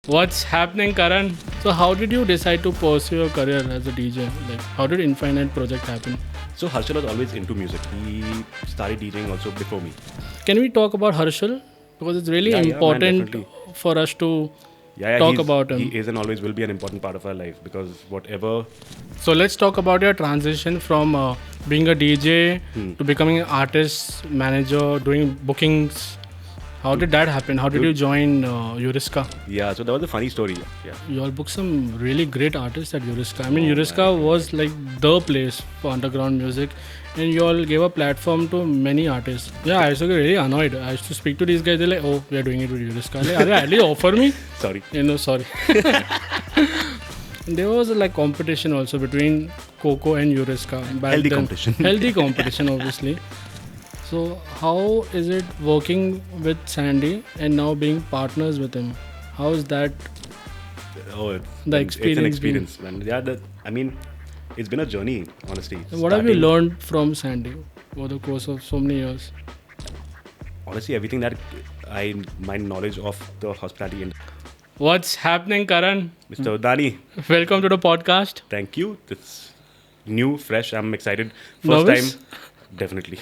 What's happening, Karan? So, how did you decide to pursue your career as a DJ? Like, how did Infinite Project happen? So Harshal was always into music. He started DJing also before me. Can we talk about Harshal? Because it's really Man, important definitely. for us to Yeah, talk about him. He is and always will be an important part of our life because whatever. So, let's talk about your transition from being a DJ to becoming an artist, manager, doing bookings. How did that happen? How did you join Euriska? Yeah, so that was a funny story. Yeah. You all booked some really great artists at Euriska. I mean, Euriska was like the place for underground music, and you all gave a platform to many artists. Yeah, I used to get really annoyed. I used to speak to these guys. They're like, "Oh, we are doing it with Euriska." I'm like, "Are they at least offer me?" Sorry. Sorry. There was like competition also between Coco and Euriska. Healthy competition. Healthy competition, obviously. So, how is it working with Sandy and now being partners with him? How is that? Oh, The it's an experience experience, man. Yeah, I mean, it's been a journey, honestly. What have you learned from Sandy over the course of so many years? Honestly, everything that my knowledge of the hospitality industry. What's happening, Karan? Mr. Udnani, Welcome to the podcast. thank you. It's new, fresh. I'm excited. First Nervous? time, definitely.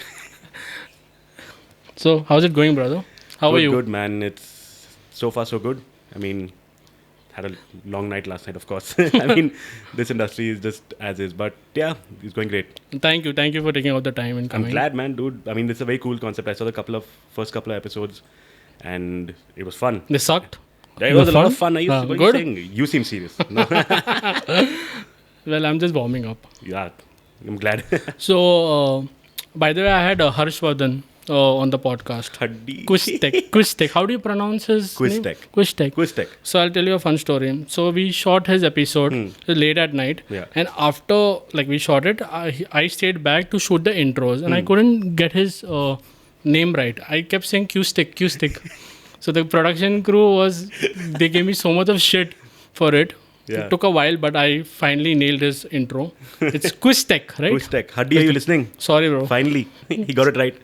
So, how's it going, brother? How good, are you? Good, man. It's so far so good. I mean, had a long night last night, of course. I mean, this industry is just as is, but yeah, it's going great. Thank you for taking out the time and I'm coming. glad, man, dude. I mean, this is a very cool concept. I saw the first couple of episodes, and it was fun. They sucked. Yeah, it was a lot of fun. What are you good. saying? You seem serious. No. Well, I'm just warming up. Yeah, I'm glad. So, by the way, I had Harshvardhan on the podcast. Haddi. Quistek. How do you pronounce his Quistek. name? Quistek. Quistek. So I'll tell you a fun story. So we shot his episode late at night, Yeah. and after we shot it, I stayed back to shoot the intros, and I couldn't get his name right. I kept saying Quistek. So the production crew they gave me so much of shit for it. Yeah. It took a while, but I finally nailed his intro. It's Quistek, right? Quistek. Haddi, are you listening? Sorry, bro. Finally, he got it right.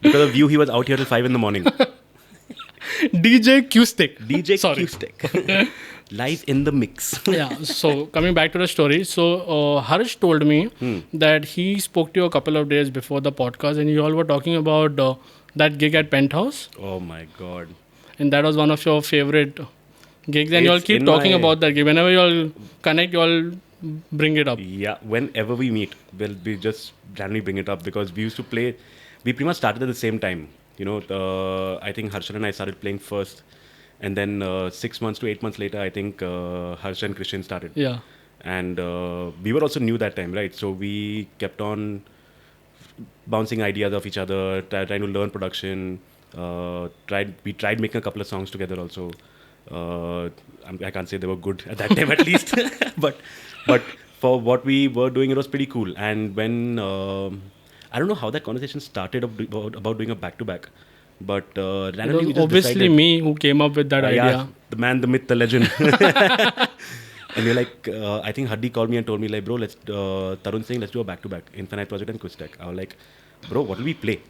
Because of you, he was out here till 5 in the morning. DJ Quistek. DJ Sorry. Quistek. Live in the mix. Yeah, so coming back to the story, so Harsh told me that he spoke to you a couple of days before the podcast, and you all were talking about that gig at Penthouze, Oh my god. and that was one of your favorite gigs, and you all It's keep in talking my- about that gig. Whenever you all connect, you all bring it up. Yeah, whenever we meet, we just randomly bring it up because we used to play. We pretty much started at the same time. You know, I think Harshal and I started playing first, and then 6 months to 8 months later, I think Harsh and Christian started. Yeah, And we were also new that time, right? So we kept on bouncing ideas off each other, trying to learn production. We tried making a couple of songs together also. I can't say they were good at that time at least, but for what we were doing, it was pretty cool. And when I don't know how that conversation started about doing a back-to-back, but it randomly we was just obviously decided, me who came up with that idea. yeah, the man, the myth, the legend. And we're like, I think Haddi called me and told me like, bro, Tarun saying let's do a back-to-back, Infinite Project and Quistek. I was like, bro, what will we play?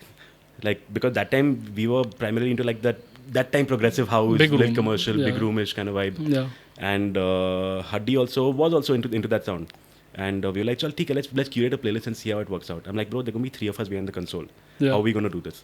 Like, because that time we were primarily into like that time progressive house, Big like room. commercial, Yeah. big roomish kind of vibe. Yeah. And Haddi was also into that sound. And we were like, "Chal, theek hai, let's curate a playlist and see how it works out." I'm like, bro, there are going to be 3 of us behind the console. Yeah. How are we going to do this?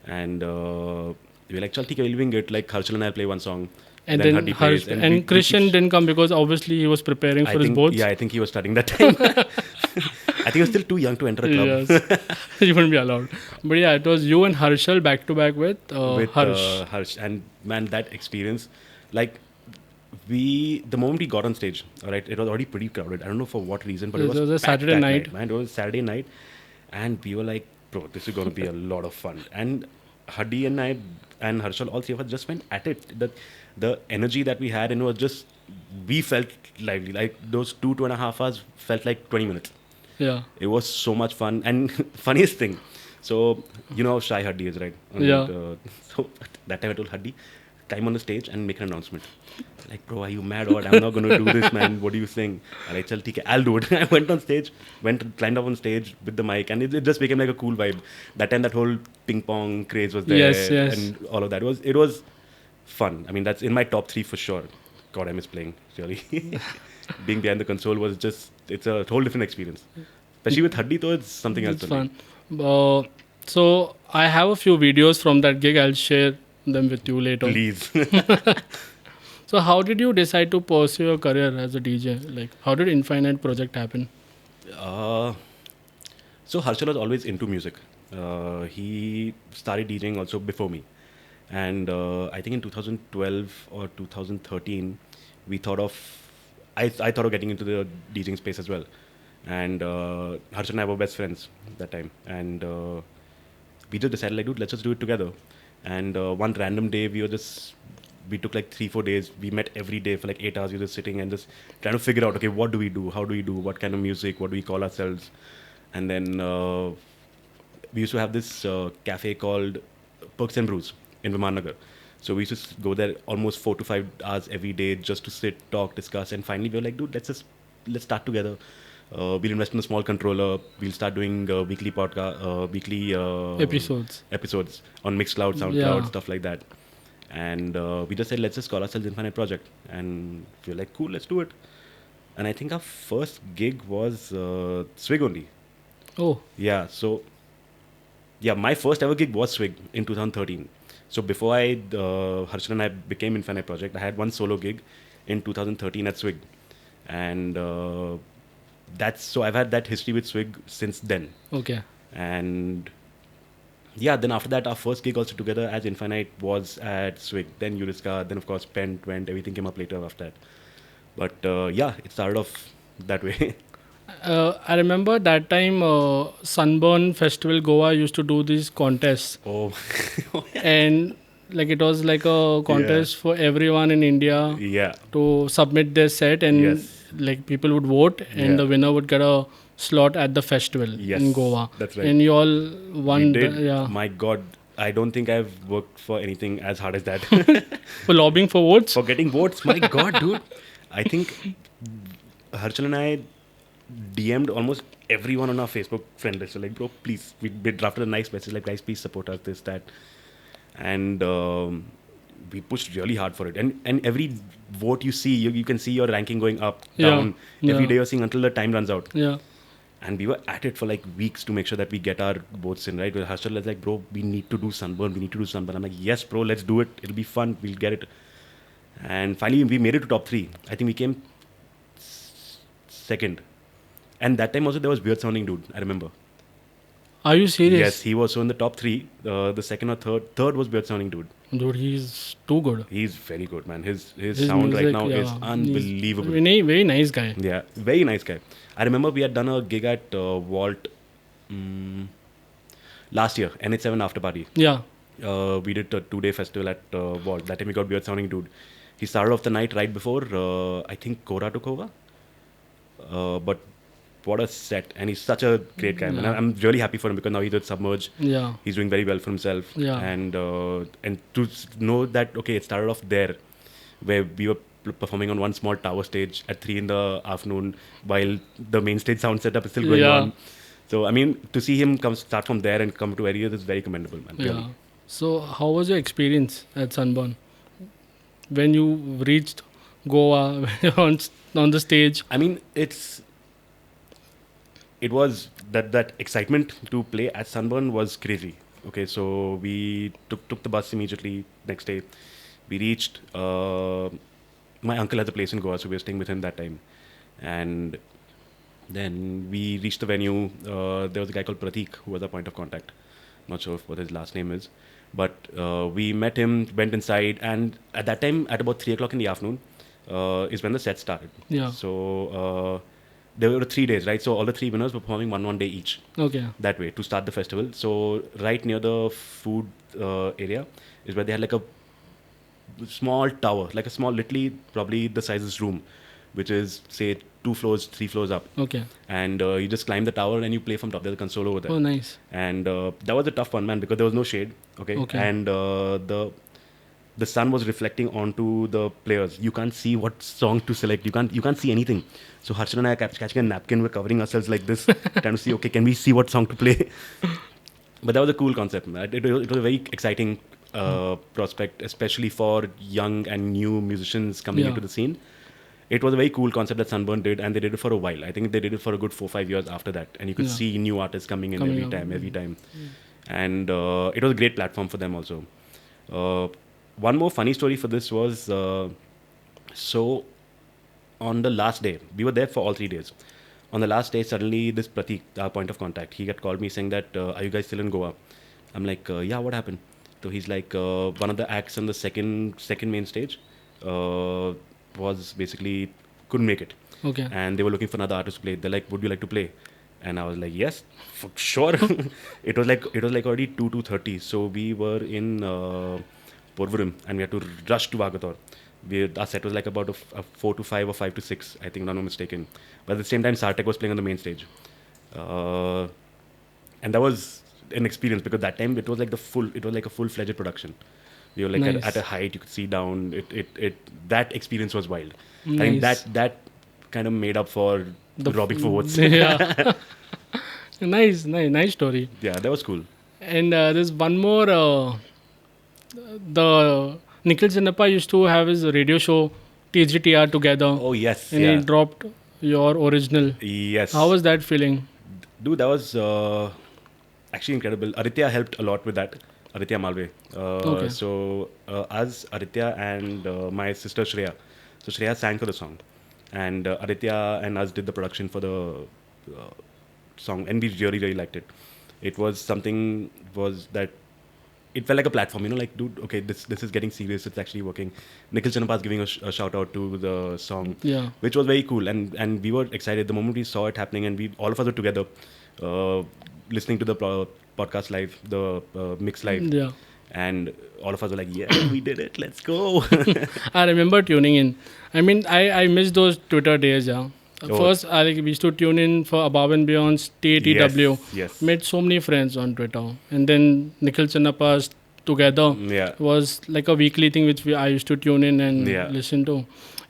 And we were like, "Chal, theek hai, we'll wing it." Like Harshal and I play one song. And then Haddi Harsh plays, and Christian didn't come because obviously he was preparing for his boards. Yeah, I think he was studying that time. I think he was still too young to enter a club. Yes, he wouldn't be allowed. But yeah, it was you and Harshal back to back with Harsh. Harsh. And man, that experience, like the moment we got on stage, all right, it was already pretty crowded. I don't know for what reason, but it was a packed Saturday that night. Man, it was Saturday night, and we were like, bro, this is going to be a lot of fun. And Haddi and I and Harshal, all 3 of us just went at it. The energy that we had, and it was just, we felt lively. Like those 2.5 hours felt like 20 minutes. Yeah. It was so much fun. And funniest thing, so you know how shy Haddi is, right? Yeah. So that time I told Haddi, climb on the stage and make an announcement. Like, bro, are you mad or what? I'm not going to do this, man. What do you think? I'm like, chal, theek hai, I'll do it. I went on stage, climbed up on stage with the mic, and it just became like a cool vibe. That time, that whole ping pong craze was there, Yes. and all of that. It was fun. I mean, that's in my top 3 for sure. God, I miss playing, really. Being behind the console was just, it's a whole different experience. Especially with Haddi, though, it's something else. It's fun. So I have a few videos from that gig. I'll share them with you later. Please. So how did you decide to pursue your career as a DJ? Like, how did Infinite Project happen? So Harshal was always into music. He started DJing also before me. And I think in 2012 or 2013, we thought of, I thought of getting into the DJing space as well. And Harshal and I were best friends that time. And we just decided, like, dude, let's just do it together. And one random day, we took like 3-4 days. We met every day for like 8 hours. We were just sitting and just trying to figure out, okay, what do we do? How do we do? What kind of music? What do we call ourselves? And then we used to have this cafe called Perks and Brews in Vimannagar. So we used to go there almost 4 to 5 hours every day just to sit, talk, discuss. And finally we were like, dude, let's start together. We'll invest in a small controller. We'll start doing weekly episodes on Mixcloud, SoundCloud, stuff like that. And we just said, let's just call ourselves Infinite Project. And we were like, cool, let's do it. And I think our first gig was Swig only. Oh. Yeah, so yeah, my first ever gig was Swig in 2013. So before Harshal and I became Infinite Project, I had one solo gig in 2013 at Swig. And so I've had that history with Swig since then. Okay. And yeah, then after that, our first gig also together as Infinite was at Swig. Then Euriska, then of course Pent went, everything came up later after that. But yeah, it started off that way. I remember that time Sunburn Festival Goa used to do these contests. Oh. And like it was like a contest for everyone in India to submit their set, and like people would vote, and the winner would get a slot at the festival in Goa. That's right. And you all won. We did. My God, I don't think I've worked for anything as hard as that. For lobbying for votes? For getting votes. My God, dude. I think Harshal and I DM'd almost everyone on our Facebook friend list. So like, bro, please, we drafted a nice message like, guys, please support us, this, that. And we pushed really hard for it. And every vote you see, you can see your ranking going up, down. Every day you're seeing until the time runs out. Yeah. And we were at it for like weeks to make sure that we get our votes in, right? Harshal was like, bro, we need to do Sunburn. I'm like, yes, bro, let's do it. It'll be fun. We'll get it. And finally, we made it to top 3. I think we came second. And that time also there was Weird Sounding Dude, I remember. Are you serious? Yes, he was so in the top 3. The second or third was Weird Sounding Dude. Dude, he's too good. He's very good, man. His sound music, right now is unbelievable. Very nice guy. Yeah, very nice guy. I remember we had done a gig at Vault last year, NH7 After Party. Yeah. We did a 2-day festival at Vault. That time we got Weird Sounding Dude. He started off the night right before, I think, Kora took over. But what a set. And he's such a great guy. And I'm really happy for him because now he's with Submerge. Yeah. He's doing very well for himself. Yeah. And to know that, okay, it started off there where we were performing on one small tower stage at 3 in the afternoon while the main stage sound setup is still going on. So, I mean, to see him start from there and come to where he is very commendable, man. Really. So, how was your experience at Sunburn? When you reached Goa on the stage? I mean, it was that excitement to play at Sunburn was crazy. Okay, so we took the bus immediately next day. We reached. My uncle has a place in Goa, so we were staying with him that time. And then we reached the venue. There was a guy called Pratik who was our point of contact. Not sure what his last name is. But we met him, went inside, and at that time, at about 3 o'clock in the afternoon, is when the set started. Yeah. So there were 3 days, right? So all the 3 winners were performing one day each. Okay. That way, to start the festival. So right near the food area is where they had like a small tower, like a small, literally probably the size of this room, which is, say, 2 floors, 3 floors up. Okay. And you just climb the tower and you play from top. There's a console over there. Oh, nice. And that was a tough one, man, because there was no shade. Okay. And the sun was reflecting onto the players. You can't see what song to select. You can't see anything. So Harshal and I are catching a napkin. We're covering ourselves like this, trying to see, okay, can we see what song to play? But that was a cool concept, man. It was a very exciting prospect, especially for young and new musicians coming Yeah. into the scene. It was a very cool concept that Sunburn did, and they did it for a while. I think they did it for a good 4-5 years after that, and you could Yeah. see new artists coming in Coming every up. time. And it was a great platform for them also. One more funny story for this was so on the last day, we were there for all 3 days. On the last day, suddenly this Pratik, our point of contact, he had called me saying that, are you guys still in Goa? I'm like, yeah, what happened? So he's like, one of the acts on the second main stage was basically couldn't make it. Okay. And they were looking for another artist to play. They're like, would you like to play? And I was like, yes, for sure. It was like already 2:30. So we were in Porvorim and we had to rush to Vagator. Our set was like about a 4 to 5 or 5 to 6, I think, if I'm not mistaken. But at the same time, Sartek was playing on the main stage. And that was an experience because that time it was like a full-fledged production. We were like Nice. at a height, you could see down. That experience was wild. I think Nice. that kind of made up for The robbing for votes. Yeah. nice story. Yeah, that was cool. And there's one more. The Nikhil Chinapa used to have his radio show TGTR together, Oh yes, and yeah. he dropped your original. Yes. How was that feeling? Dude, that was actually incredible. Aditya helped a lot with that. Aditya Malve. Okay. So us, Aditya, and my sister Shreya. So Shreya sang for the song, and Aditya and us did the production for the song, and we really liked it. It was something that it felt like a platform, like, dude, okay, this is getting serious. It's actually working. Nikhil Chinapa is giving a shout out to the song, Yeah. which was very cool, and we were excited the moment we saw it happening, and we all of us were together, listening to the podcast live, the mix live, Yeah. and all of us were like, yeah, we did it, let's go. I remember tuning in. I mean, I miss those Twitter days, yeah. Oh. First, we used to tune in for Above and Beyond's TATW. Yes. Made so many friends on Twitter. And then Nikhil Chinapa's Together Yeah. was like a weekly thing which I used to tune in and Yeah. listen to.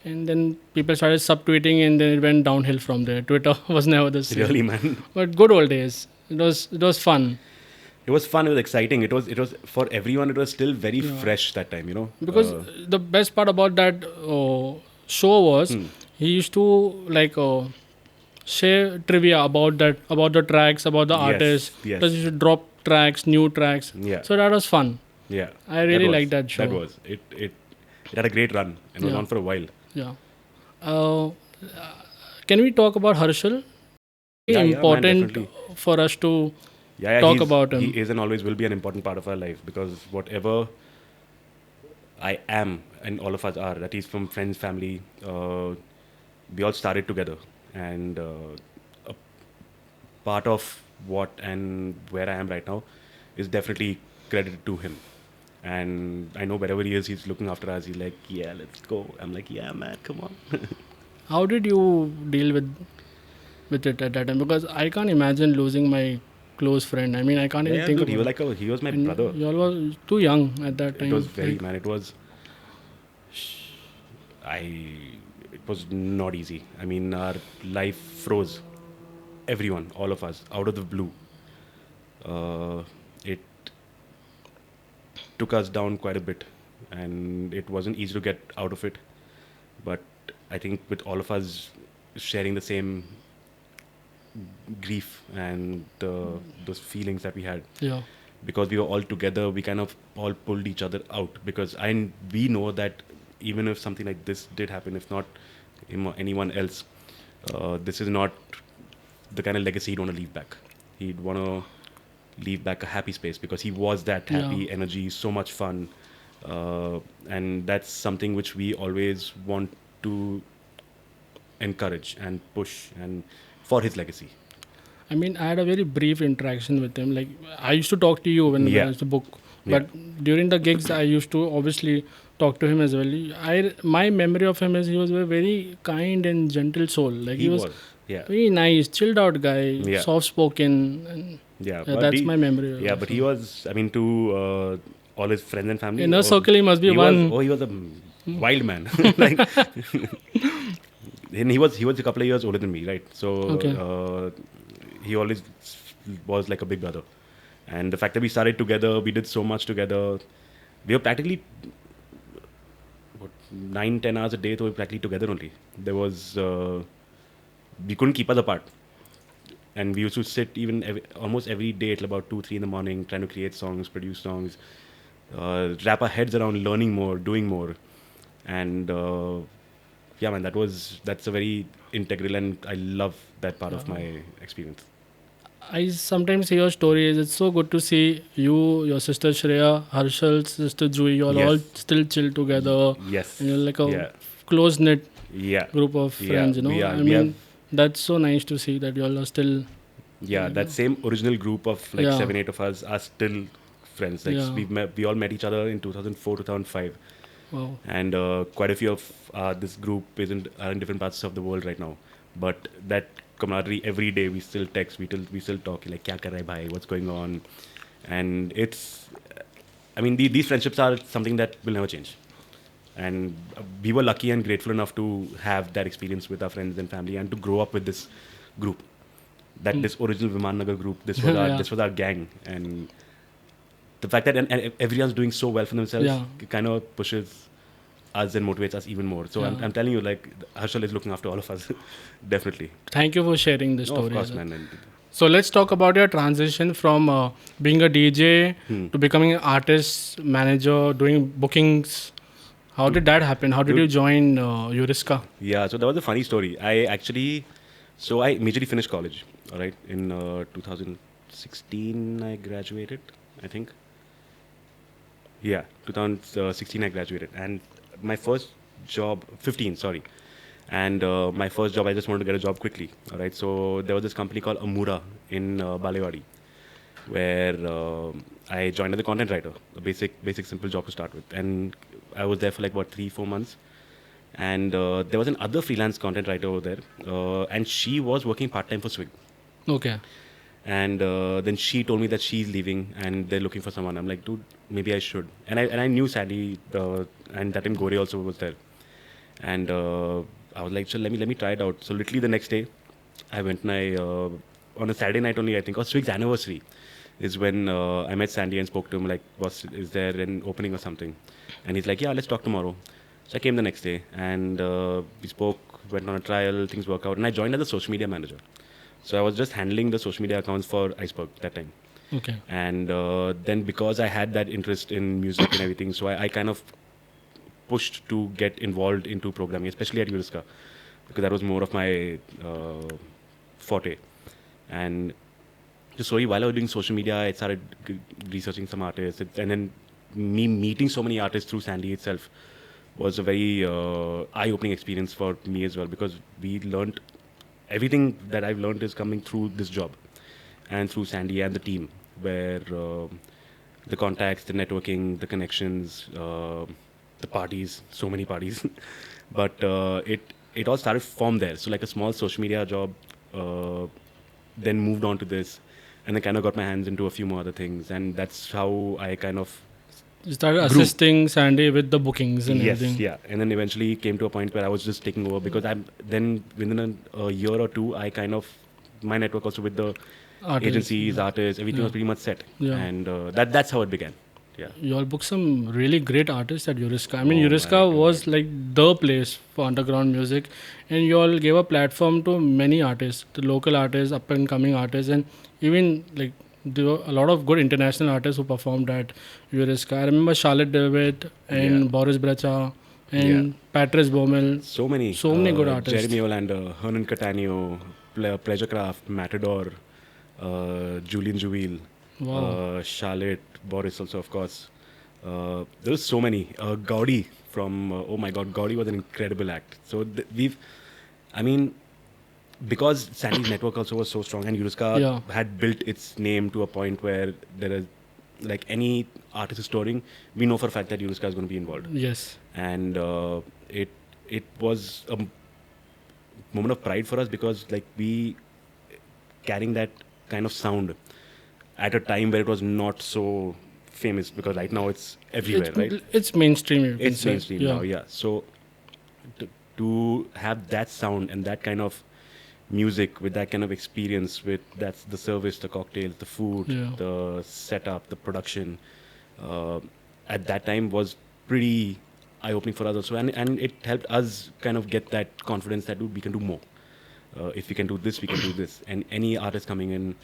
And then people started subtweeting and then it went downhill from there. Twitter was never the same. Really, man. But good old days. It was fun. It was fun. It was exciting. It was for everyone. It was still very fresh that time. Because the best part about that show was he used to like share trivia about the tracks, about the artists. yes. Plus he should drop tracks, new tracks. Yeah. So that was fun. Yeah. I really was- liked that show. That was it. It had a great run and was Yeah. on for a while. Yeah. Can we talk about Harshal? Yeah, man, Important definitely. for us to Yeah, talk about him. He is and always will be an important part of our life because whatever I am and all of us are, that is from friends, family, we all started together, and a part of what and where I am right now is definitely credited to him. And I know wherever he is, he's looking after us. He's like, yeah, let's go. I'm like, yeah, man, come on. How did you deal with it at that time? Because I can't imagine losing my close friend. I mean, I can't even Yeah, think dude, about he was my And brother. You all was too young at that time. It was very, Like, man. It was not easy. I mean, our life froze. Everyone, all of us, out of the blue. It took us down quite a bit, and it wasn't easy to get out of it. But I think with all of us sharing the same grief and those feelings that we had, yeah, because we were all together, we kind of all pulled each other out, because we know that even if something like this did happen, if not anyone else, this is not the kind of legacy he'd want to leave back. He'd want to leave back a happy space, because he was that happy energy, so much fun, and that's something which we always want to encourage and push, and for his legacy. I mean, I had a very brief interaction with him. Like, I used to talk to you when I was the book, but during the gigs, I used to obviously talk to him as well. My memory of him is he was a very kind and gentle soul. Like he was very nice, chilled out guy, soft spoken. And that's my memory. Yeah, but he was, I mean, to all his friends and family. In a circle, he must be one. He was a wild man. Like, and he was a couple of years older than me, right? So he always was like a big brother. And the fact that we started together, we did so much together. we were practically 9-10 hours a day, so we were practically together only. There was we couldn't keep us apart, and we used to sit even almost every day till about 2-3 in the morning, trying to create songs, produce songs, wrap our heads around learning more, doing more, and yeah, man, that's a very integral, and I love that part of my experience. I sometimes hear stories. It's so good to see you, your sister Shreya, Harshal's sister Jui, you all Yes. still chill together. Yes. And you're like a Yeah. close knit Yeah. group of Yeah. friends, We are. I We have. mean, that's so nice to see that you all are still. Yeah, that same original group of like Yeah. 7-8 of us are still friends. Like Yeah. we all met each other in 2004, 2005, Wow. and quite a few of this group are in different parts of the world right now. But that camaraderie, every day we still text, we still talk like "Kya kar rahe bhai? What's going on?" And I mean, these friendships are something that will never change. And we were lucky and grateful enough to have that experience with our friends and family, and to grow up with this group. This original Viman Nagar group, this was our Yeah. this was our gang, and the fact that and everyone's doing so well for themselves Yeah. kind of pushes us and motivates us even more. So Yeah. I'm telling you, like Harshal is looking after all of us, definitely. Thank you for sharing this No, story. of course, man. And So let's talk about your transition from being a DJ to becoming an artist, manager, doing bookings. How did that happen? How did you join Euriska? yeah, so that was a funny story. I majorly finished college, all right, in 2016 I graduated, I think. Yeah, 2016 I graduated, and my first job, 15, sorry, and my first job, I just wanted to get a job quickly, all right. So there was this company called Amura in Balewadi, where I joined as a content writer, a basic simple job to start with, and I was there for like what 3-4 months, and there was another freelance content writer over there, and she was working part time for Swig. Okay. And then she told me that she's leaving and they're looking for someone. I'm like, dude, maybe I should. And I knew Sandy, and that time Gore also was there. And I was like, so let me try it out. So literally the next day, I went and on a Saturday night only, I think, or Swig's anniversary is when I met Sandy and spoke to him like, boss, is there an opening or something? And he's like, yeah, let's talk tomorrow. So I came the next day and we spoke, went on a trial, things worked out, and I joined as a social media manager. So I was just handling the social media accounts for Iceberg that time. Okay. And then because I had that interest in music and everything, so I kind of pushed to get involved into programming, especially at Euriska, because that was more of my forte. And just slowly, while I was doing social media, I started researching some artists. And then me meeting so many artists through Sandy itself was a very eye-opening experience for me as well, because we learned everything that I've learned is coming through this job and through Sandy and the team, where the contacts, the networking, the connections, the parties, so many parties. But it all started from there. So like a small social media job, then moved on to this, and then kind of got my hands into a few more other things, and that's how I kind of You started assisting Sandy with the bookings and everything. yeah. And then eventually came to a point where I was just taking over, because then within a year or two, I kind of, my network also with the agencies, artists, everything was pretty much set. Yeah. And that's how it began. Yeah. You all booked some really great artists at Euriska. I mean, Oh, Euriska my was like the place for underground music, and you all gave a platform to many artists, the local artists, up and coming artists, and even like there were a lot of good international artists who performed at Euriska. I remember Charlotte David and Boris Brecha and Patrice Böhmer. So many good artists. Jeremy Olander, Hernan Cattaneo, Pleasurecraft, Matador, Julian Juvil, Charlotte, Boris also, of course. There was so many. Gaudi from, oh my God, Gaudi was an incredible act. So because Sandy's network also was so strong, and Euriska had built its name to a point where there is, like any artist is touring, we know for a fact that Euriska is going to be involved. Yes. And it was a moment of pride for us, because like we carrying that kind of sound at a time where it was not so famous, because right now it's everywhere, right? It's mainstream. It's mainstream now, yeah. So to have that sound and that kind of music with that kind of experience, with that's the service, the cocktails, the food, the setup, the production, at that time was pretty eye-opening for us also, and it helped us kind of get that confidence that dude, we can do more. If we can do this, we can do this. And any artist coming in,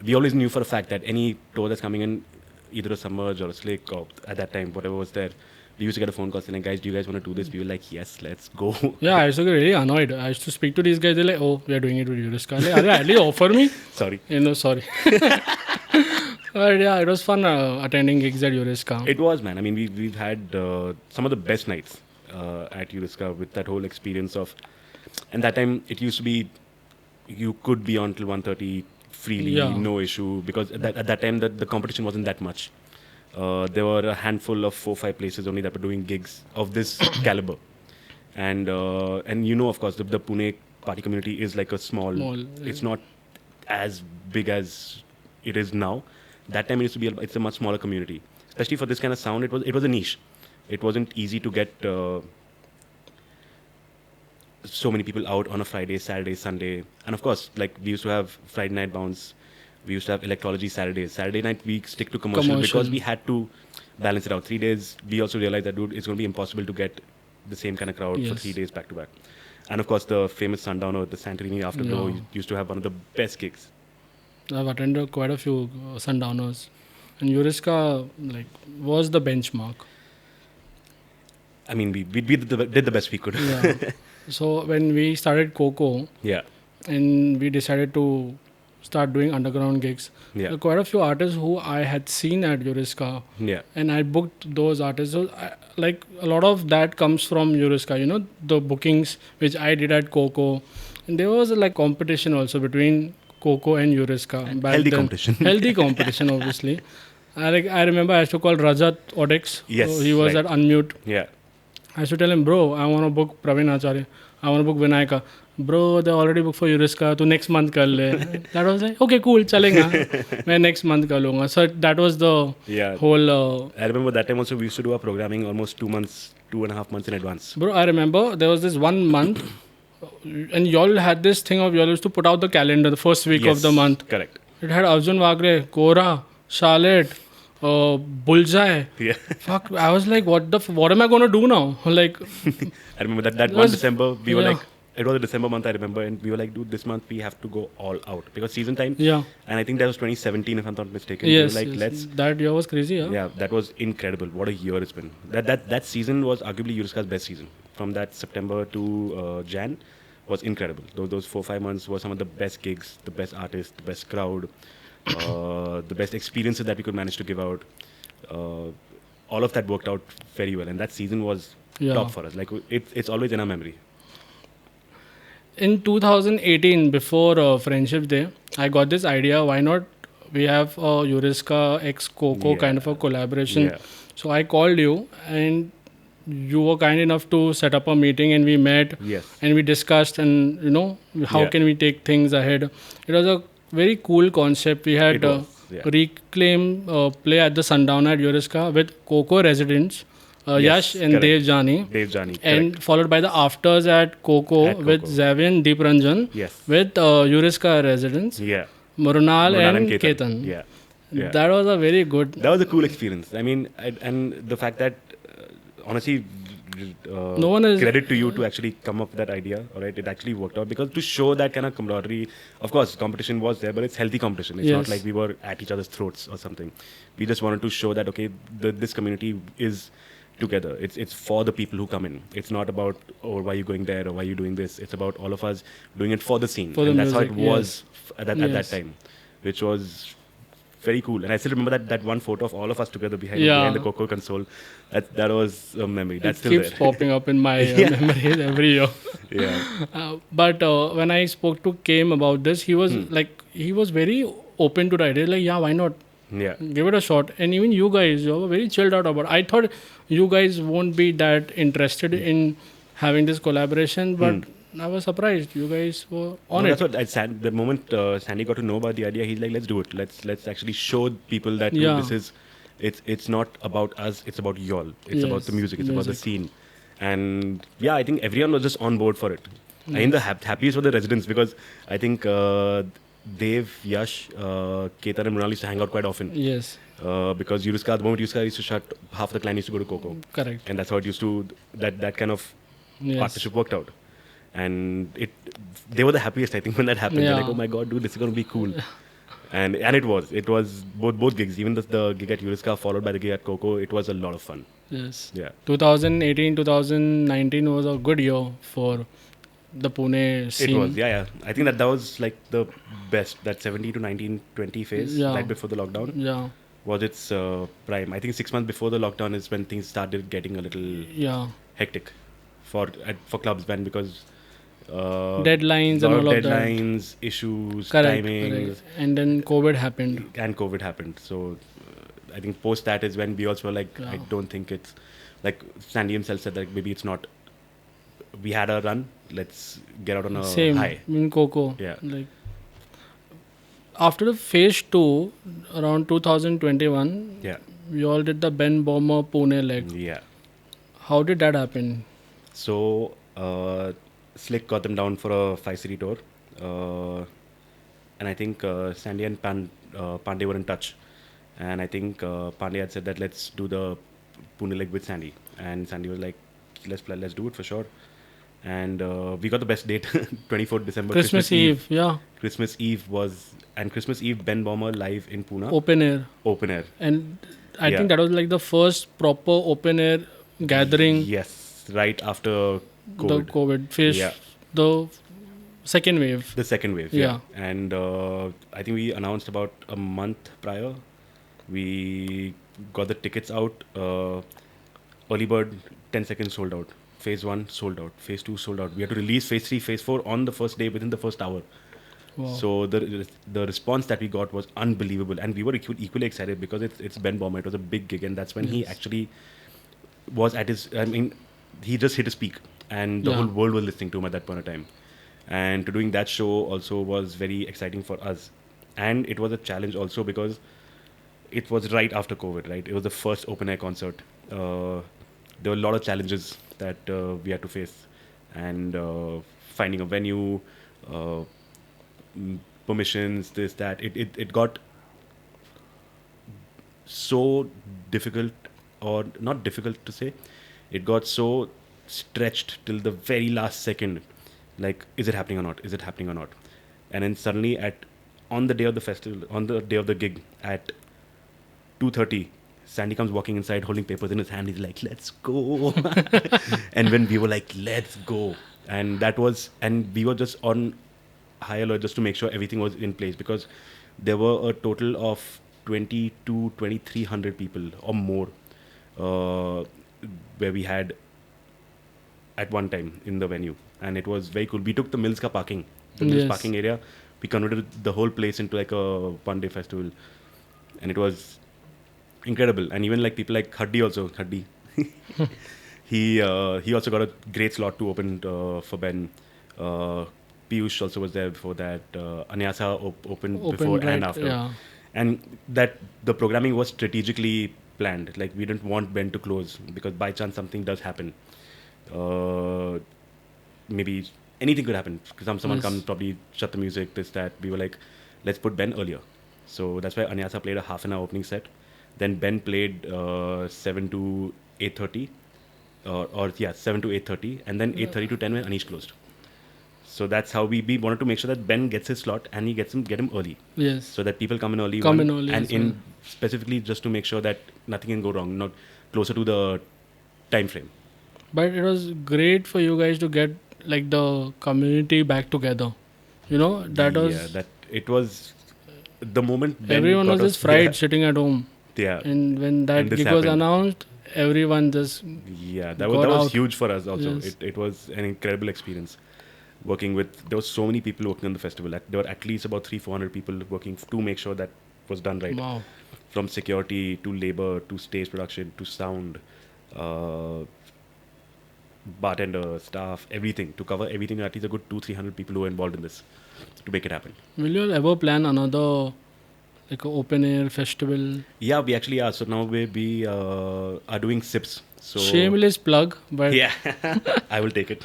we always knew for a fact that any tour that's coming in, either a Submerge or a Slick or at that time, whatever was there, we used to get a phone call saying, guys, do you guys want to do this? We were like, yes, let's go. Yeah, I used to get really annoyed. I used to speak to these guys. They're like, oh, we are doing it with Euriska. Like, at least offer me. Sorry. Sorry. But yeah, it was fun attending gigs at Euriska. It was, man. I mean, we've had some of the best nights at Euriska with that whole experience of... And that time, it used to be, you could be on till 1:30 freely, no issue. Because at that time, the competition wasn't that much. There were a handful of 4-5 places only that were doing gigs of this caliber. And of course, the Pune party community is like a small. It's not as big as it is now. That time it used to be it's a much smaller community. Especially for this kind of sound, it was a niche. It wasn't easy to get so many people out on a Friday, Saturday, Sunday. And of course, like we used to have Friday night bounce. We used to have electrology Saturdays. Saturday night we stick to commercial because we had to balance it out. 3 days, we also realized that, dude, it's going to be impossible to get the same kind of crowd for 3 days back to back. And of course, the famous Sundowner, the Santorini Afterglow, used to have one of the best gigs. I've attended quite a few Sundowners. And Euriska was the benchmark. I mean, we did the best we could. Yeah. So when we started Coco, and we decided to start doing underground gigs, there were quite a few artists who I had seen at Euriska. Yeah. And I booked those artists. So a lot of that comes from Euriska, the bookings which I did at Coco. And there was a competition also between Coco and Euriska. Healthy competition. Healthy competition, obviously. I remember I used to call Rajat Odex. Yes. So he was at Unmute. Yeah. I used to tell him, bro, I want to book Praveen Acharya. I want to book Vinayaka. Bro, they already booked for Euriska. To next month kar le. That was like, okay, cool, chalenga. Main next month kar lunga. So that was the whole... I remember that time also we used to do our programming almost 2.5 months in advance. Bro, I remember there was this 1 month and y'all had this thing of y'all used to put out the calendar the first week of the month. Correct. It had Arjun Wagre, Kora, Charlotte, Bullseye. Yeah. Fuck, I was like, what am I going to do now? I remember that one December, we were like, it was a December month, I remember, and we were like, dude, this month we have to go all out because season time. Yeah. And I think that was 2017, if I'm not mistaken. Yes. We were like, that year was crazy, yeah. Yeah, that was incredible. What a year it's been. That season was arguably Euriska's best season. From that September to Jan was incredible. Those 4-5 months were some of the best gigs, the best artists, the best crowd, the best experiences that we could manage to give out. All of that worked out very well, and that season was top for us. Like it's always in our memory. In 2018, before Friendship Day, I got this idea. Why not we have a Euriska x Coco kind of a collaboration? Yeah. So I called you, and you were kind enough to set up a meeting, and we met. Yes. And we discussed, and how can we take things ahead. It was a very cool concept. We had Reclaim play at the Sundowner at Euriska with Coco residents. Yash and Devjani. And correct. followed by the afters at Coco with Zavian, Deep Ranjan. Yes. With Euriska residents. Yeah. Mrunal and Ketan. Yeah. That was a very good... That was a cool experience. I mean, and the fact that, honestly, no one is credit to you to actually come up with that idea. All right, it actually worked out because to show that kind of camaraderie, of course, competition was there, but it's healthy competition. It's not like we were at each other's throats or something. We just wanted to show that this community is together. It's for the people who come in. It's not about why are you going there or why are you doing this. It's about all of us doing it for the scene. And that's how it was at that time, which was very cool. And I still remember that one photo of all of us together behind the Coco console. That was a memory. That's still there. It keeps popping up in my memories every year. Yeah. But when I spoke to Kim about this, he was he was very open to the idea. Like, why not? Yeah. Give it a shot. And even you guys, you were very chilled out about it. I thought you guys won't be that interested in having this collaboration, but I was surprised. You guys were on it. That's what the moment Sandy got to know about the idea, he's like, let's do it. Let's actually show people that this is, it's not about us, it's about y'all. It's about the music, it's about the scene. And I think everyone was just on board for it. I think the happiest were the residents because I think Dev, Yash, Ketan and Mrinal used to hang out quite often. Yes. Because Euriska, the moment Euriska used to shut, half the clan used to go to Coco. Correct. And that's how it used to, that kind of Yes. partnership worked out. And they were the happiest, I think, when that happened. They're like, Yeah. oh my God, dude, this is going to be cool. And it was both gigs. Even the gig at Euriska followed by the gig at Coco, it was a lot of fun. Yes. Yeah. 2018, 2019 was a good year for the Pune scene. It was, yeah. I think that was like the best, that 70 to 19, 20 phase, Yeah. right before the lockdown, Yeah. was its prime. I think 6 months before the lockdown is when things started getting a little Yeah. hectic for clubs, because Deadlines and lot all of of that. deadlines, issues, Correct. timings, Correct. And then COVID happened. and COVID happened. So I think post that is when we also were like, Yeah. I don't think it's like Sandy himself said that maybe it's not. We had a run. Let's get out on a Same high. in Coco. Yeah. Like after the phase 2, around 2021, Yeah. we all did the Ben Böhmer Pune leg. Yeah. How did that happen? So Slick got them down for a 5-city tour, and I think Sandy and Pandey were in touch, and I think Pandey had said that let's do the Pune leg with Sandy, and Sandy was like, let's do it for sure, and we got the best date, 24th December, Christmas Eve. Yeah. Christmas Eve Christmas Eve Ben Böhmer live in Pune, Open air. open air. And I Yeah. think that was like the first proper open air gathering. Yes, right after COVID. The COVID phase. Yeah. The second wave. The second wave, Yeah. And I think we announced about a month prior. We got the tickets out. Early bird, 10 seconds sold out. Phase 1 sold out. Phase 2 sold out. We had to release Phase 3, Phase 4 on the first day within the first hour. Wow. So the response that we got was unbelievable. And we were equally excited because it's Ben Böhmer. It was a big gig. And that's when he actually was at his... I mean, he just hit his peak. And the Yeah. whole world was listening to him at that point of time. And to doing that show also was very exciting for us. And it was a challenge also because it was right after COVID, right? It was the first open air concert. There were a lot of challenges that we had to face. And finding a venue, permissions, this, that. It got so difficult, or not difficult to say. It got so stretched till the very last second. Like, is it happening or not? Is it happening or not? And then suddenly on the day of the festival, on the day of the gig at 2:30, Sandy comes walking inside holding papers in his hand. He's like, let's go. And when we were like, let's go. And we were just on high alert just to make sure everything was in place, because there were a total of 2,300 people or more where we had at one time in the venue. And it was very cool. We took the Mills ka parking, the Mills Yes. parking area. We converted the whole place into like a one-day festival. And it was incredible. And even like people like Haddi, he also got a great slot to open for Ben. Piyush also was there before that. Anyasa opened before right, and after. yeah. And that the programming was strategically planned. Like, we didn't want Ben to close because by chance something does happen. Maybe anything could happen. Someone Yes. comes, probably shut the music, this, that. We were like, let's put Ben earlier. So that's why Anyasa played a half an hour opening set. Then Ben played 7 to 8:30. 7 to 8:30. And then 8:30 to 10 when Anish closed. So that's how we wanted to make sure that Ben gets his slot and he get him early. Yes. So that people come in early. Come in early And as well. specifically just to make sure that nothing can go wrong, not closer to the time frame. But it was great for you guys to get like the community back together. You know, that was It was the moment Ben everyone got was us- just fried sitting at home. Yeah. And when that And this gig was happened. announced, everyone just Yeah, that got was out. huge for us also. Yes. It was an incredible experience working with. There were so many people working on the festival. There were at least about 300-400 people working to make sure that was done right. wow. From security to labor to stage production to sound, bartender, staff, everything, to cover everything. At least a good 200-300 people who were involved in this to make it happen. Will you all ever plan another like a open air festival? Yeah, we actually are. So now we are doing SIPs. So Shameless plug, but yeah, I will take it.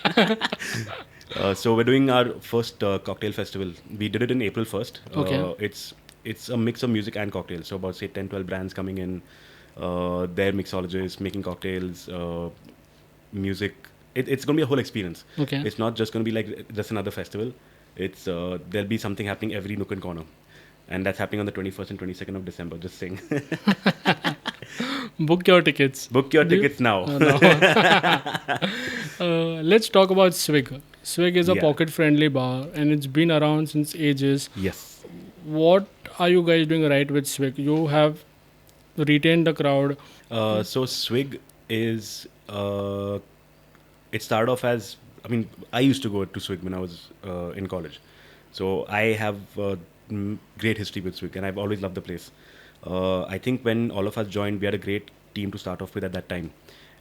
So we're doing our first cocktail festival. We did it in April 1st. Okay. It's a mix of music and cocktails. So about say 10, 12 brands coming in. Their mixologists making cocktails, music. It's going to be a whole experience. Okay. It's not just going to be like just another festival. It's there'll be something happening every nook and corner, and that's happening on the 21st and 22nd of December. Just saying. Book your tickets. Book your Do you- tickets now. No. Let's talk about Swig. Swig is a Yeah. pocket-friendly bar, and it's been around since ages. Yes. What are you guys doing right with Swig? You have retained the crowd. So Swig is it started off as, I mean, I used to go to Swig when I was in college, so I have great history with Swig, and I've always loved the place. I think when all of us joined, we had a great team to start off with at that time,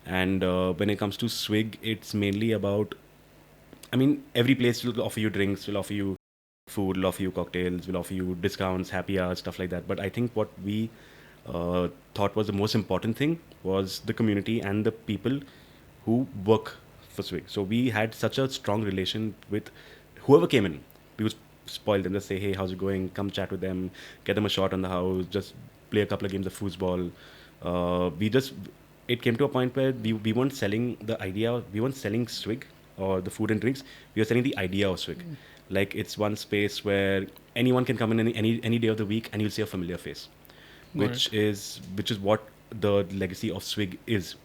and when it comes to Swig, it's mainly about, I mean, every place will offer you drinks, will offer you food, will offer you cocktails, will offer you discounts, happy hours, stuff like that. But I think what we thought was the most important thing was the community and the people who work for Swig. So we had such a strong relation with whoever came in. We would spoil them, just say, hey, how's it going? Come chat with them, get them a shot on the house, just play a couple of games of foosball. It came to a point where we weren't selling the idea, we weren't selling Swig or the food and drinks, we were selling the idea of Swig. Like it's one space where anyone can come in any day of the week and you'll see a familiar face, which is what the legacy of Swig is.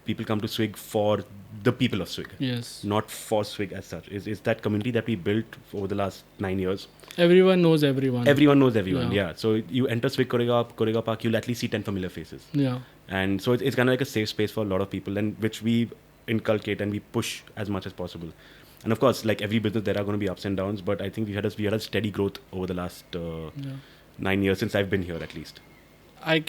People come to Swig for the people of Swig, Yes. not for Swig as such. It's that community that we built over the last 9 years. Everyone knows everyone. Everyone knows everyone, Yeah. yeah. So you enter Swig Korega Park, you'll at least see 10 familiar faces. Yeah. And so it's kind of like a safe space for a lot of people, and which we inculcate and we push as much as possible. And of course, like every business, there are going to be ups and downs, but I think we had a steady growth over the last 9 years since I've been here, at least. I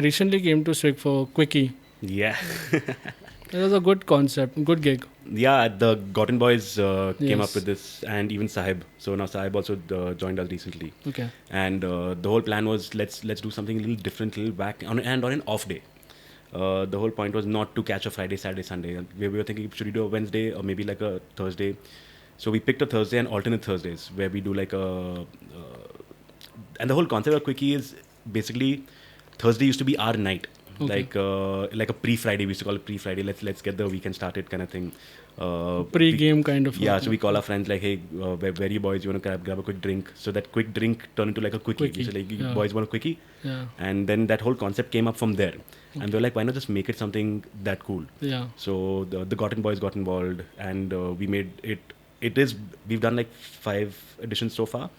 recently came to Swig for Quickie. Yeah. It was a good concept, good gig. Yeah, the Gotten Boys came up Yes. with this, and even Sahib. So now Sahib also joined us recently. Okay. And the whole plan was let's do something a little different, a little back, on an off day. The whole point was not to catch a Friday, Saturday, Sunday. We were thinking, should we do a Wednesday or maybe like a Thursday? So we picked a Thursday and alternate Thursdays where we do like and the whole concept of Quickie is basically Thursday used to be our night. Okay. Like a pre-Friday, we used to call it pre-Friday. Let's get the weekend started kind of thing. Pre-game kind of. Yeah, so we call our friends like, hey, where are you boys? You want to grab a quick drink? So that quick drink turned into like a quickie. Quickie, So like, you yeah. boys want a quickie? Yeah. And then that whole concept came up from there. And we were like, why not just make it something that cool? Yeah. So the Gotten Boys got involved, and we made it. We've done like 5 editions so far,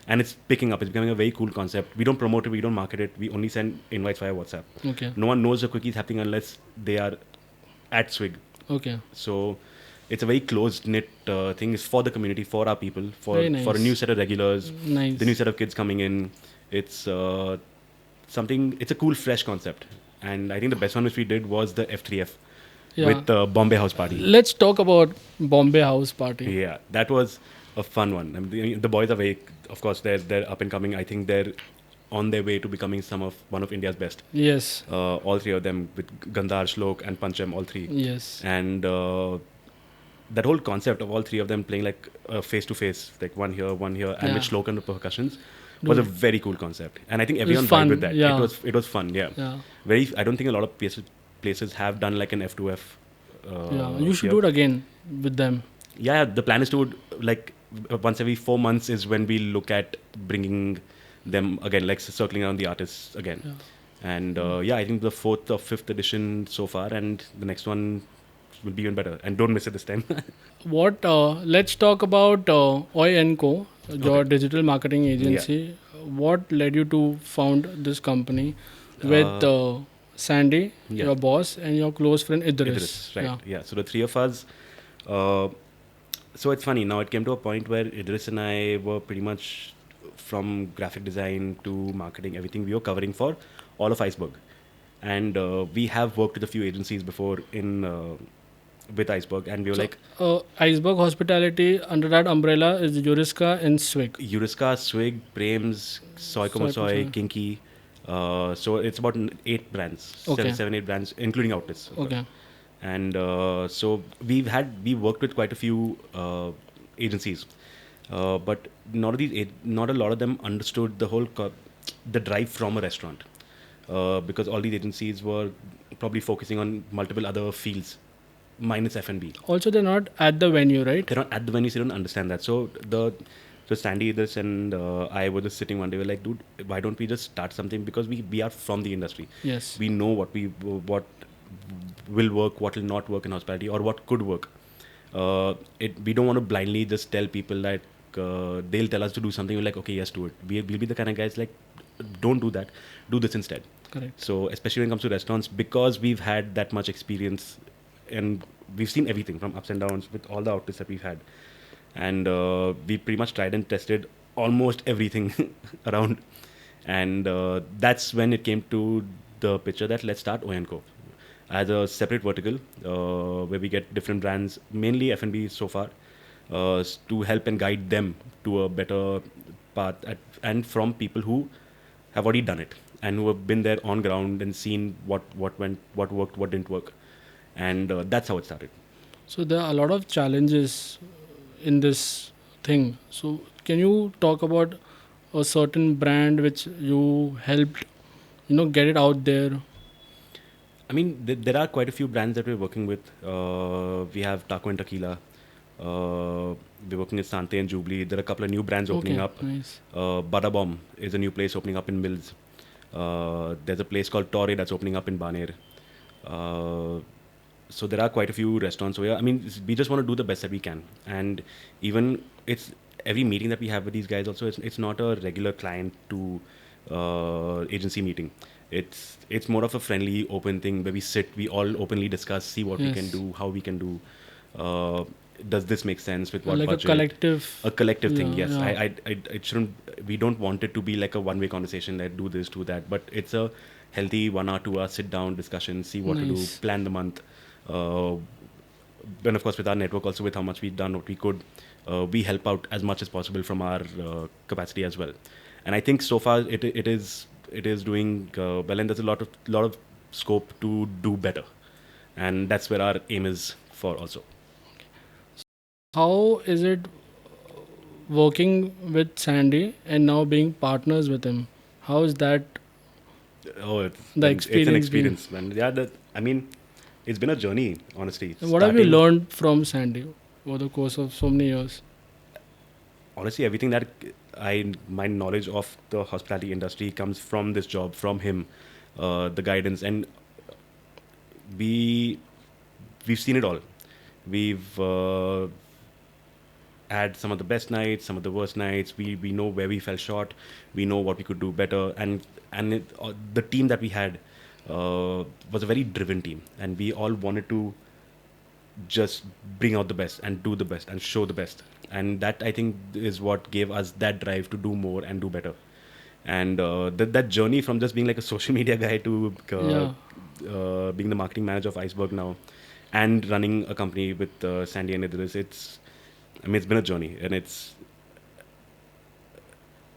and it's picking up. It's becoming a very cool concept. We don't promote it, we don't market it. We only send invites via WhatsApp. Okay. No one knows the quickie is happening unless they are at Swig. Okay. So it's a very closed knit thing. It's for the community, for our people, Very nice. for a new set of regulars, Nice. the new set of kids coming in. It's something. It's a cool, fresh concept. And I think the best one which we did was the F3F Yeah. with the Bombay House Party. Let's talk about Bombay House Party. Yeah, that was a fun one. I mean, the boys are of course, they're up and coming. I think they're on their way to becoming one of India's best. Yes. All 3 of them with Gandhar, Shlok, and Pancham, all 3. Yes. And that whole concept of all 3 of them playing like face to face, like one here, and Yeah. with Shlok and the percussions, was a very cool concept. And I think everyone fun, vibed with that. yeah. It was fun. Yeah. Yeah. I don't think a lot of places have done like an F2F. Yeah. You should here. do it again with them. Yeah, the plan is to like once every 4 months is when we look at bringing them again, like circling around the artists again. Yeah. And I think the 4th or 5th edition so far, and the next one will be even better. And don't miss it this time. What? Let's talk about Oi & Co, your digital marketing agency. What led you to found this company with Sandy, Yeah. your boss, and your close friend Idris? Right. Yeah. So the 3 of us. So it's funny. Now it came to a point where Idris and I were pretty much from graphic design to marketing, everything we were covering for all of Iceberg. And we have worked with a few agencies before with Iceberg, and we were like Iceberg Hospitality, under that umbrella is Euriska and Swig. Euriska, Swig, Prems, Soy Como Soy, Kinky. So it's about 8 brands, Okay. 7, 8 brands, including outlets. Okay. And so we worked with quite a few agencies, but not a lot of them understood the drive from a restaurant, because all these agencies were probably focusing on multiple other fields minus F&B. Also, they're not at the venue, right? They're not at the venue, so they don't understand that. So Sandy, Idris, and I were just sitting one day. We're like, dude, why don't we just start something? Because we are from the industry. Yes. We know what will work, what will not work in hospitality, or what could work. We don't want to blindly just tell people that they'll tell us to do something. We're like, okay, yes, do it. We'll be the kind of guys like, don't do that. Do this instead. Correct. So especially when it comes to restaurants, because we've had that much experience and we've seen everything from ups and downs with all the outlets that we've had. And we pretty much tried and tested almost everything around. And that's when it came to the picture that let's start O&Co as a separate vertical, where we get different brands, mainly F&B so far, to help and guide them to a better path, and from people who have already done it and who have been there on ground and seen what went, what worked, what didn't work. And that's how it started. So there are a lot of challenges in this thing. So can you talk about a certain brand which you helped, get it out there? I mean, there are quite a few brands that we're working with. We have Taco and Tequila. We're working with Sante and Jubilee. There are a couple of new brands opening up. Nice. Bada Bomb is a new place opening up in Mills. There's a place called Torre that's opening up in Baner. So there are quite a few restaurants over here. I mean, we just want to do the best that we can. And even it's every meeting that we have with these guys also, it's not a regular client to agency meeting. It's more of a friendly, open thing where we sit, we all openly discuss, see what we can do, how we can do. Does this make sense with what like budget? A collective thing, yes. Yeah. It shouldn't. We don't want it to be like a one-way conversation that do this, do that. But it's a healthy 1 hour, 2 hour sit down discussion, see what to do, plan the month. And of course, with our network, also with how much we've done, what we could, we help out as much as possible from our capacity as well. And I think so far it is doing well, and there's a lot of scope to do better, and that's where our aim is for also. How is it working with Sandy and now being partners with him? How is that? Oh, it's The it's an experience experience, man. Yeah, I mean, it's been a journey, honestly. What have you learned from Sandy over the course of so many years? Honestly, everything that my knowledge of the hospitality industry comes from this job, from him, the guidance, and we've seen it all. We've had some of the best nights, some of the worst nights. We know where we fell short. We know what we could do better, and the team that we had was a very driven team, and we all wanted to just bring out the best and do the best and show the best. And that, I think, is what gave us that drive to do more and do better. And that journey from just being like a social media guy to being the marketing manager of Iceberg now and running a company with Sandy and Idris, it's been a journey, and it's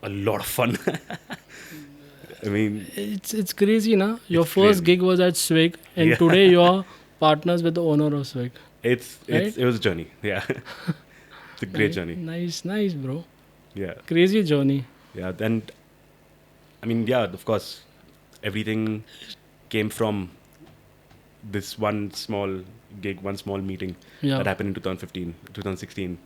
a lot of fun. I mean, it's crazy, na? Your it's first crazy. gig was at Swig, and today you're partners with the owner of Swig. it was a journey. Yeah. It's a great journey. Nice, bro. Yeah. Crazy journey. Yeah. Then, I mean, yeah, of course, everything came from this one small gig, one small meeting that happened in 2016.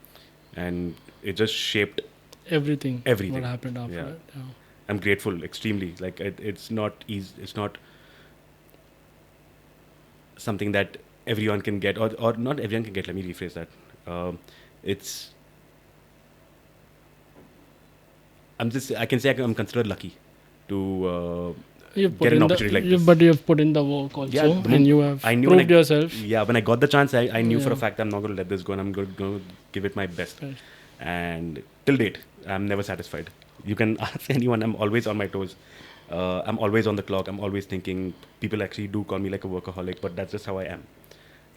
And it just shaped everything. Everything. What happened after Yeah. that. Yeah. I'm grateful, extremely. Like, it's not easy. It's not something that everyone can get, or not everyone can get. Let me rephrase that. I can say I'm considered lucky to get an opportunity like this. But you've put in the work also, and you have proved yourself. Yeah, when I got the chance, I knew for a fact I'm not going to let this go, and I'm going to give it my best. Right. And till date, I'm never satisfied. You can ask anyone. I'm always on my toes. I'm always on the clock. I'm always thinking. People actually do call me like a workaholic, but that's just how I am.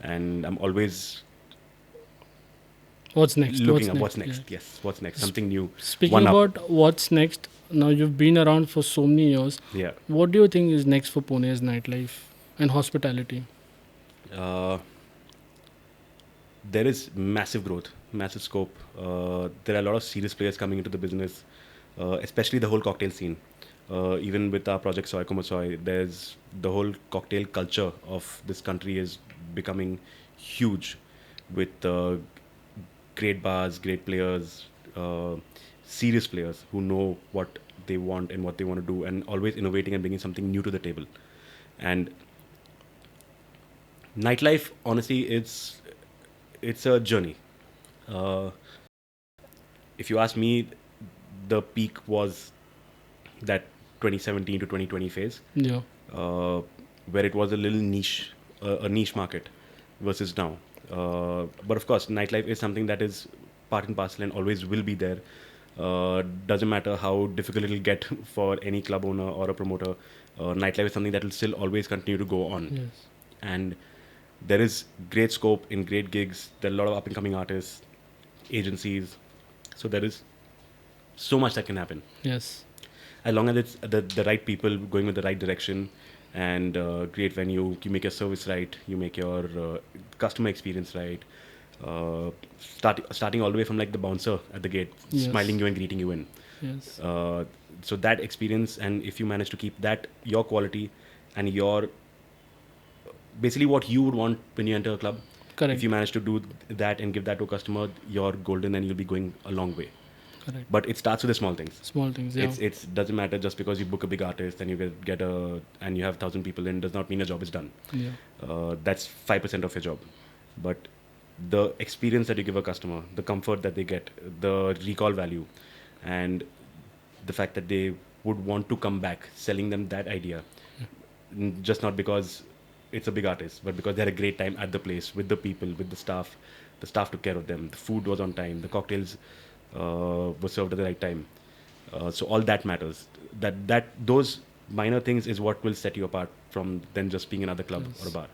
And I'm always what's next? looking up what's next. Yeah. Yes, what's next? Something new. Speaking about what's next, now you've been around for so many years. Yeah. What do you think is next for Pune's nightlife and hospitality? Uh, there is massive growth, massive scope. There are a lot of serious players coming into the business, especially the whole cocktail scene. Even with our project Soy Como Soy, there's the whole cocktail culture of this country is becoming huge with great bars, great players, serious players who know what they want and what they want to do, and always innovating and bringing something new to the table. And nightlife, honestly, it's a journey. Uh, if you ask me, the peak was that 2017 to 2020 phase, Yeah. uh, where it was a little niche, a niche market, versus now. But of course, nightlife is something that is part and parcel and always will be there. Doesn't matter how difficult it'll get for any club owner or a promoter. Nightlife is something that will still always continue to go on. Yes. And there is great scope in great gigs. There are a lot of up and coming artists, agencies. So there is so much that can happen Yes. as long as it's the right people going with the right direction and great venue. You make your service right, you make your customer experience right. Starting all the way from like the bouncer at the gate, Yes. smiling you and greeting you in. Yes. So that experience, and if you manage to keep that your quality and your basically what you would want when you enter a club, Correct. if you manage to do that and give that to a customer, you're golden and you'll be going a long way. Correct. But it starts with the small things. Small things. Yeah. It's doesn't matter just because you book a big artist and you get a and you have 1,000 people in does not mean your job is done. Yeah. That's 5% of your job, but the experience that you give a customer, the comfort that they get, the recall value, and the fact that they would want to come back, selling them that idea, just not because it's a big artist, but because they had a great time at the place with the people, with the staff. The staff took care of them. The food was on time. The cocktails were served at the right time. So all that matters. That those minor things is what will set you apart from then just being another club or a bar.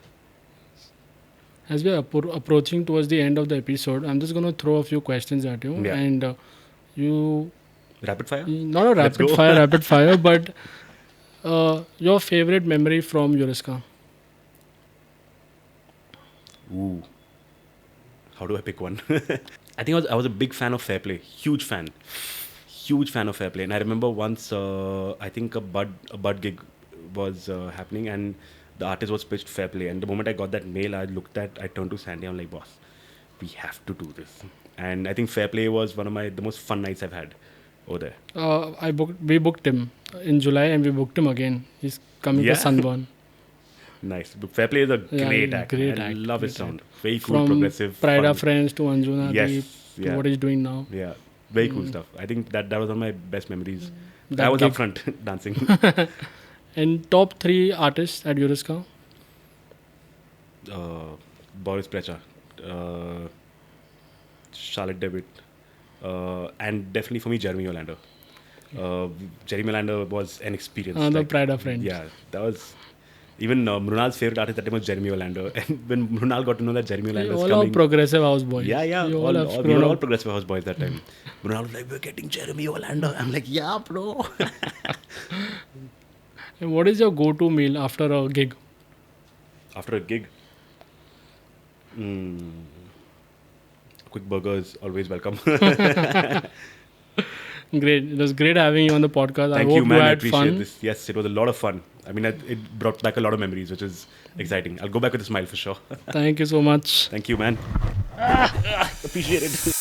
As we are approaching towards the end of the episode, I'm just going to throw a few questions at you. Yeah. And you, Rapid fire? not a Let's go. rapid fire, but your favorite memory from Euriska? Ooh. How do I pick one? I think I was a big fan of Fair Play. Huge fan of Fair Play. And I remember once, I think a Bud gig was happening, and the artist was pitched Fair Play. And the moment I got that mail, I turned to Sandy. I'm like, boss, we have to do this. And I think Fair Play was one of the most fun nights I've had over there. We booked him in July, and we booked him again. He's coming Yeah. to Sunburn. Nice. But Fair Play is a great act. great I act, love his great sound. Very cool, From progressive. Pride fun. of Friends to Anjuna Yes, Deep to yeah. what he's doing now. Yeah, very cool stuff. I think that was one of my best memories. That I was gig. up front dancing. And top 3 artists at Euriska? Boris Brecha, Charlotte Dewitt, and definitely for me, Jeremy Olander. Jeremy Olander was an experience. The Pride of Friends. Yeah, that was... Even Mrunal's favorite artist that time was Jeremy Olander. And when Mrunal got to know that Jeremy Olander was All coming... are progressive house boys. Yeah. You We have were grown all up. progressive house boys that time. Mrunal was like, we're getting Jeremy Olander. I'm like, yeah, bro. And what is your go-to meal after a gig? After a gig, quick burgers, always welcome. Great. It was great having you on the podcast. I Thank hope you, man. I had appreciate fun. this. Yes, it was a lot of fun. I mean, it brought back a lot of memories, which is exciting. I'll go back with a smile for sure. Thank you so much. Thank you, man. Appreciate it.